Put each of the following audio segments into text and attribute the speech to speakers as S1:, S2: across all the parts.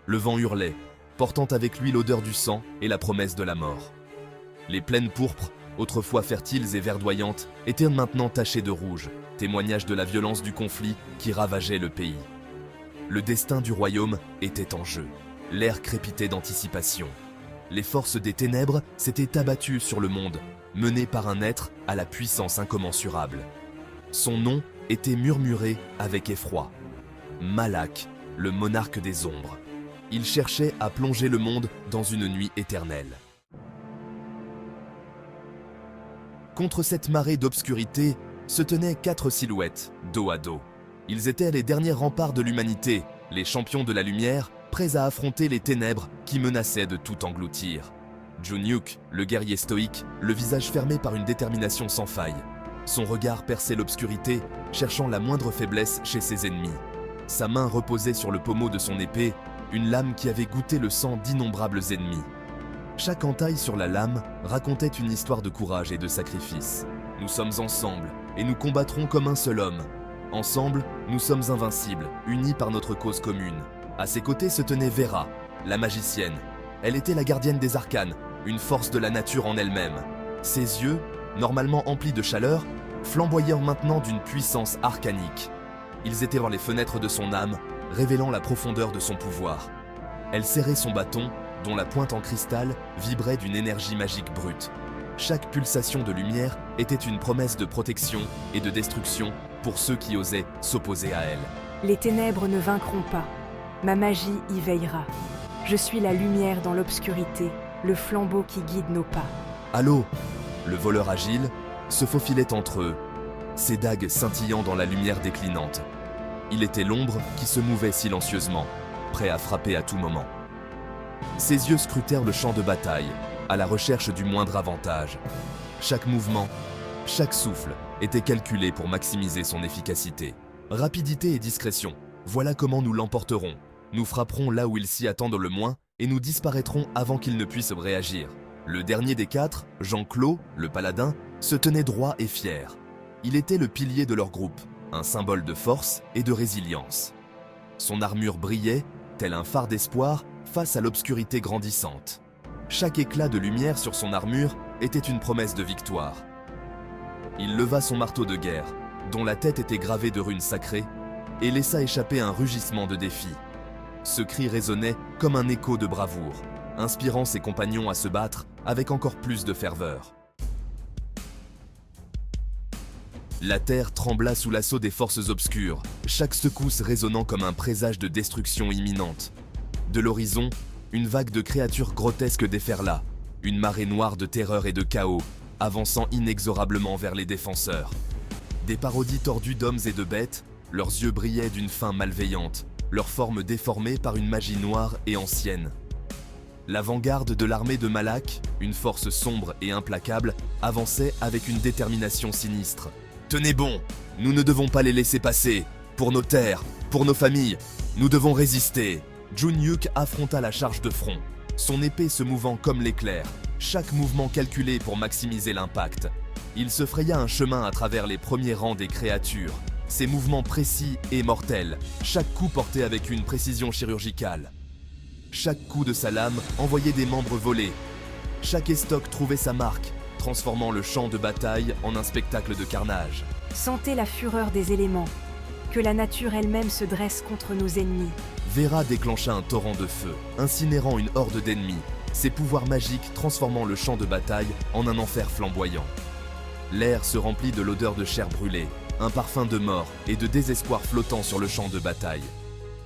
S1: Le vent hurlait, portant avec lui l'odeur du sang et la promesse de la mort. Les plaines pourpres, autrefois fertiles et verdoyantes, étaient maintenant tachées de rouge, témoignage de la violence du conflit qui ravageait le pays. Le destin du royaume était en jeu. L'air crépitait d'anticipation. Les forces des ténèbres s'étaient abattues sur le monde, menées par un être à la puissance incommensurable. Son nom était murmuré avec effroi. Malak, le monarque des ombres. Il cherchait à plonger le monde dans une nuit éternelle. Contre cette marée d'obscurité se tenaient 4 silhouettes, dos à dos. Ils étaient les derniers remparts de l'humanité, les champions de la lumière, prêts à affronter les ténèbres qui menaçaient de tout engloutir. Junyuk, le guerrier stoïque, le visage fermé par une détermination sans faille. Son regard perçait l'obscurité, cherchant la moindre faiblesse chez ses ennemis. Sa main reposait sur le pommeau de son épée, une lame qui avait goûté le sang d'innombrables ennemis. Chaque entaille sur la lame racontait une histoire de courage et de sacrifice. Nous sommes ensemble et nous combattrons comme un seul homme. Ensemble, nous sommes invincibles, unis par notre cause commune. À ses côtés se tenait Vera, la magicienne. Elle était la gardienne des arcanes, une force de la nature en elle-même. Ses yeux, normalement emplis de chaleur, flamboyaient maintenant d'une puissance arcanique. Ils étaient dans les fenêtres de son âme, révélant la profondeur de son pouvoir. Elle serrait son bâton, dont la pointe en cristal vibrait d'une énergie magique brute. Chaque pulsation de lumière était une promesse de protection et de destruction pour ceux qui osaient s'opposer à elle.
S2: Les ténèbres ne vaincront pas. Ma magie y veillera. Je suis la lumière dans l'obscurité, le flambeau qui guide nos pas.
S1: Allô, le voleur agile se faufilait entre eux, ses dagues scintillant dans la lumière déclinante. Il était l'ombre qui se mouvait silencieusement, prêt à frapper à tout moment. Ses yeux scrutèrent le champ de bataille, à la recherche du moindre avantage. Chaque mouvement, chaque souffle était calculé pour maximiser son efficacité. Rapidité et discrétion, voilà comment nous l'emporterons. Nous frapperons là où ils s'y attendent le moins et nous disparaîtrons avant qu'ils ne puissent réagir. Le dernier des 4, Jean-Claude, le paladin, se tenait droit et fier. Il était le pilier de leur groupe, un symbole de force et de résilience. Son armure brillait, tel un phare d'espoir, face à l'obscurité grandissante. Chaque éclat de lumière sur son armure était une promesse de victoire. Il leva son marteau de guerre, dont la tête était gravée de runes sacrées, et laissa échapper un rugissement de défi. Ce cri résonnait comme un écho de bravoure, inspirant ses compagnons à se battre avec encore plus de ferveur. La terre trembla sous l'assaut des forces obscures, chaque secousse résonnant comme un présage de destruction imminente. De l'horizon, une vague de créatures grotesques déferla, une marée noire de terreur et de chaos, avançant inexorablement vers les défenseurs. Des parodies tordues d'hommes et de bêtes, leurs yeux brillaient d'une faim malveillante, leurs formes déformées par une magie noire et ancienne. L'avant-garde de l'armée de Malak, une force sombre et implacable, avançait avec une détermination sinistre. « Tenez bon, nous ne devons pas les laisser passer. Pour nos terres, pour nos familles, nous devons résister. » Junyuk affronta la charge de front, son épée se mouvant comme l'éclair, chaque mouvement calculé pour maximiser l'impact. Il se fraya un chemin à travers les premiers rangs des créatures, ses mouvements précis et mortels, chaque coup porté avec une précision chirurgicale. Chaque coup de sa lame envoyait des membres volés. Chaque estoc trouvait sa marque, transformant le champ de bataille en un spectacle de carnage.
S2: Sentez la fureur des éléments, que la nature elle-même se dresse contre nos ennemis.
S1: Vera déclencha un torrent de feu, incinérant une horde d'ennemis, ses pouvoirs magiques transformant le champ de bataille en un enfer flamboyant. L'air se remplit de l'odeur de chair brûlée, un parfum de mort et de désespoir flottant sur le champ de bataille.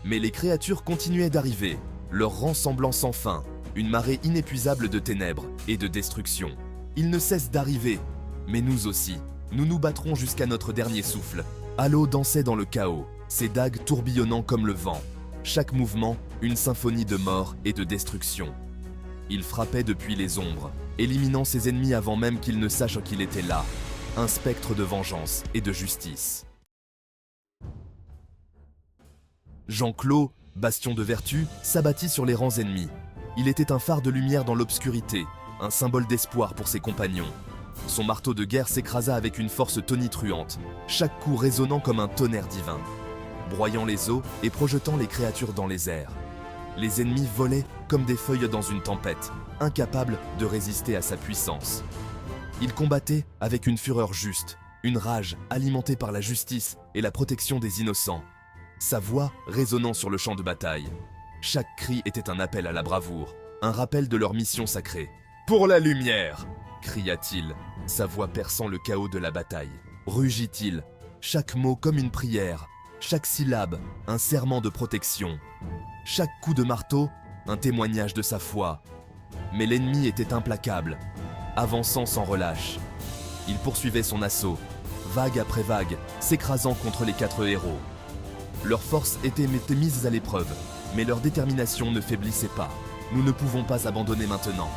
S1: Mais les créatures continuaient d'arriver, leurs rangs semblant sans fin, une marée inépuisable de ténèbres et de destruction. Ils ne cessent d'arriver, mais nous aussi, nous nous battrons jusqu'à notre dernier souffle. Halo dansait dans le chaos, ses dagues tourbillonnant comme le vent. Chaque mouvement, une symphonie de mort et de destruction. Il frappait depuis les ombres, éliminant ses ennemis avant même qu'ils ne sachent qu'il était là, un spectre de vengeance et de justice. Jean-Claude, bastion de vertu, s'abattit sur les rangs ennemis. Il était un phare de lumière dans l'obscurité, un symbole d'espoir pour ses compagnons. Son marteau de guerre s'écrasa avec une force tonitruante, chaque coup résonnant comme un tonnerre divin, broyant les eaux et projetant les créatures dans les airs. Les ennemis volaient comme des feuilles dans une tempête, incapables de résister à sa puissance. Il combattait avec une fureur juste, une rage alimentée par la justice et la protection des innocents. Sa voix résonnant sur le champ de bataille. Chaque cri était un appel à la bravoure, un rappel de leur mission sacrée. « Pour la lumière !» cria-t-il, sa voix perçant le chaos de la bataille. Rugit-il, chaque mot comme une prière, chaque syllabe un serment de protection, chaque coup de marteau un témoignage de sa foi. Mais l'ennemi était implacable, avançant sans relâche. Il poursuivait son assaut, vague après vague, s'écrasant contre les 4 héros. Leurs forces étaient mises à l'épreuve, mais leur détermination ne faiblissait pas. Nous ne pouvons pas abandonner maintenant.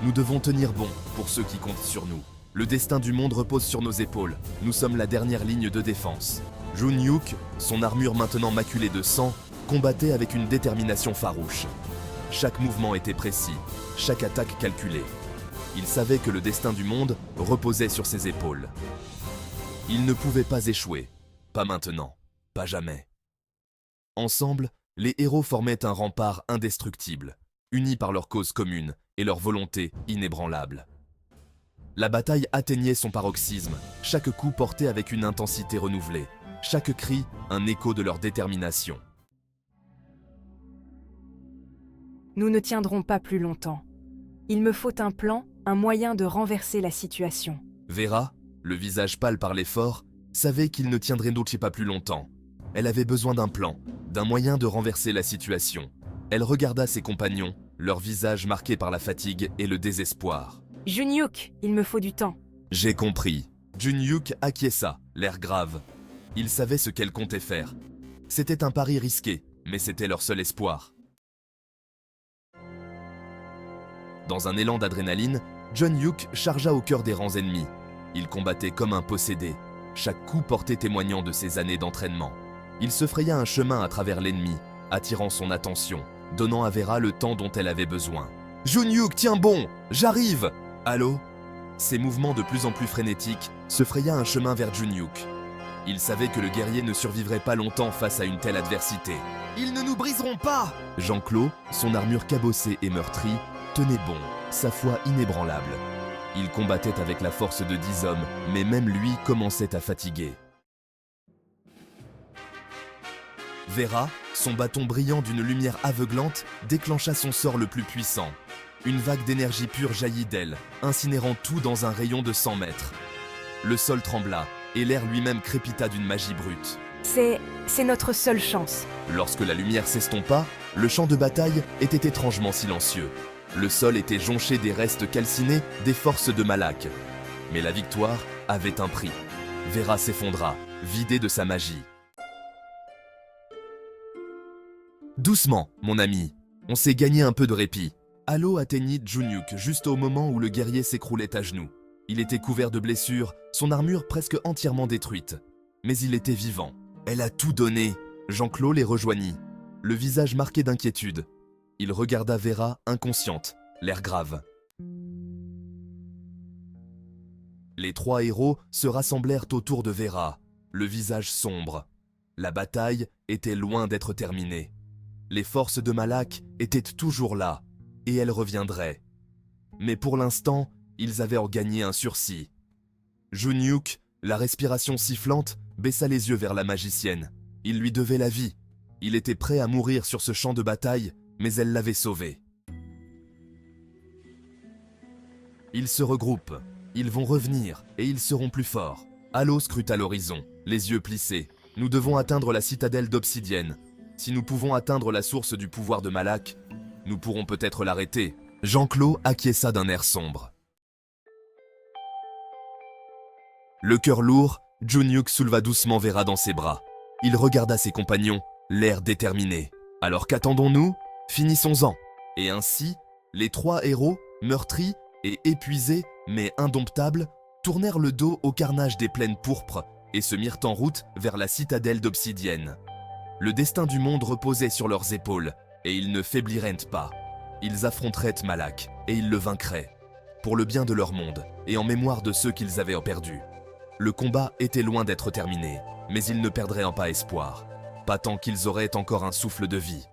S1: Nous devons tenir bon pour ceux qui comptent sur nous. Le destin du monde repose sur nos épaules. Nous sommes la dernière ligne de défense. Jun-Hyuk, son armure maintenant maculée de sang, combattait avec une détermination farouche. Chaque mouvement était précis, chaque attaque calculée. Il savait que le destin du monde reposait sur ses épaules. Il ne pouvait pas échouer. Pas maintenant. Pas jamais. Ensemble, les héros formaient un rempart indestructible, unis par leur cause commune et leur volonté inébranlable. La bataille atteignait son paroxysme, chaque coup porté avec une intensité renouvelée, chaque cri un écho de leur détermination.
S2: Nous ne tiendrons pas plus longtemps. Il me faut un plan, un moyen de renverser la situation.
S1: Vera, le visage pâle par l'effort, savait qu'il ne tiendrait donc pas plus longtemps. Elle avait besoin d'un plan, d'un moyen de renverser la situation. Elle regarda ses compagnons, leur visage marqué par la fatigue et le désespoir.
S2: Jun-Hyuk, il me faut du temps.
S1: J'ai compris. Jun-Hyuk acquiesça, l'air grave. Il savait ce qu'elle comptait faire. C'était un pari risqué, mais c'était leur seul espoir. Dans un élan d'adrénaline, Jun-Hyuk chargea au cœur des rangs ennemis. Il combattait comme un possédé, chaque coup porté témoignant de ses années d'entraînement. Il se fraya un chemin à travers l'ennemi, attirant son attention, donnant à Vera le temps dont elle avait besoin. « Jun-Hyuk, tiens bon, j'arrive !» Allô ? Ses mouvements de plus en plus frénétiques se fraya un chemin vers Jun-Hyuk. Il savait que le guerrier ne survivrait pas longtemps face à une telle adversité. « Ils ne nous briseront pas !» Jean-Claude, son armure cabossée et meurtrie, tenait bon, sa foi inébranlable. Il combattait avec la force de 10 hommes, mais même lui commençait à fatiguer. Vera, son bâton brillant d'une lumière aveuglante, déclencha son sort le plus puissant. Une vague d'énergie pure jaillit d'elle, incinérant tout dans un rayon de 100 mètres. Le sol trembla, et l'air lui-même crépita d'une magie brute.
S2: C'est notre seule chance.
S1: Lorsque la lumière s'estompa, le champ de bataille était étrangement silencieux. Le sol était jonché des restes calcinés des forces de Malak. Mais la victoire avait un prix. Vera s'effondra, vidée de sa magie. Doucement, mon ami. On s'est gagné un peu de répit. Halo atteignit Jun-Hyuk juste au moment où le guerrier s'écroulait à genoux. Il était couvert de blessures, son armure presque entièrement détruite. Mais il était vivant. Elle a tout donné. Jean-Claude les rejoignit, le visage marqué d'inquiétude. Il regarda Vera inconsciente, l'air grave. Les 3 héros se rassemblèrent autour de Vera, le visage sombre. La bataille était loin d'être terminée. Les forces de Malak étaient toujours là, et elles reviendraient. Mais pour l'instant, ils avaient en gagné un sursis. Jun-Hyuk, la respiration sifflante, baissa les yeux vers la magicienne. Il lui devait la vie. Il était prêt à mourir sur ce champ de bataille, mais elle l'avait sauvé. Ils se regroupent, ils vont revenir, et ils seront plus forts. Halo scruta l'horizon, les yeux plissés. Nous devons atteindre la citadelle d'obsidienne. Si nous pouvons atteindre la source du pouvoir de Malak, nous pourrons peut-être l'arrêter. Jean-Claude acquiesça d'un air sombre. Le cœur lourd, Jun-Hyuk souleva doucement Vera dans ses bras. Il regarda ses compagnons, l'air déterminé. Alors qu'attendons-nous ? Finissons-en. Et ainsi, les 3 héros, meurtris et épuisés, mais indomptables, tournèrent le dos au carnage des plaines pourpres et se mirent en route vers la citadelle d'obsidienne. Le destin du monde reposait sur leurs épaules, et ils ne faibliraient pas. Ils affronteraient Malak, et ils le vaincraient, pour le bien de leur monde, et en mémoire de ceux qu'ils avaient perdus. Le combat était loin d'être terminé, mais ils ne perdraient pas espoir, pas tant qu'ils auraient encore un souffle de vie.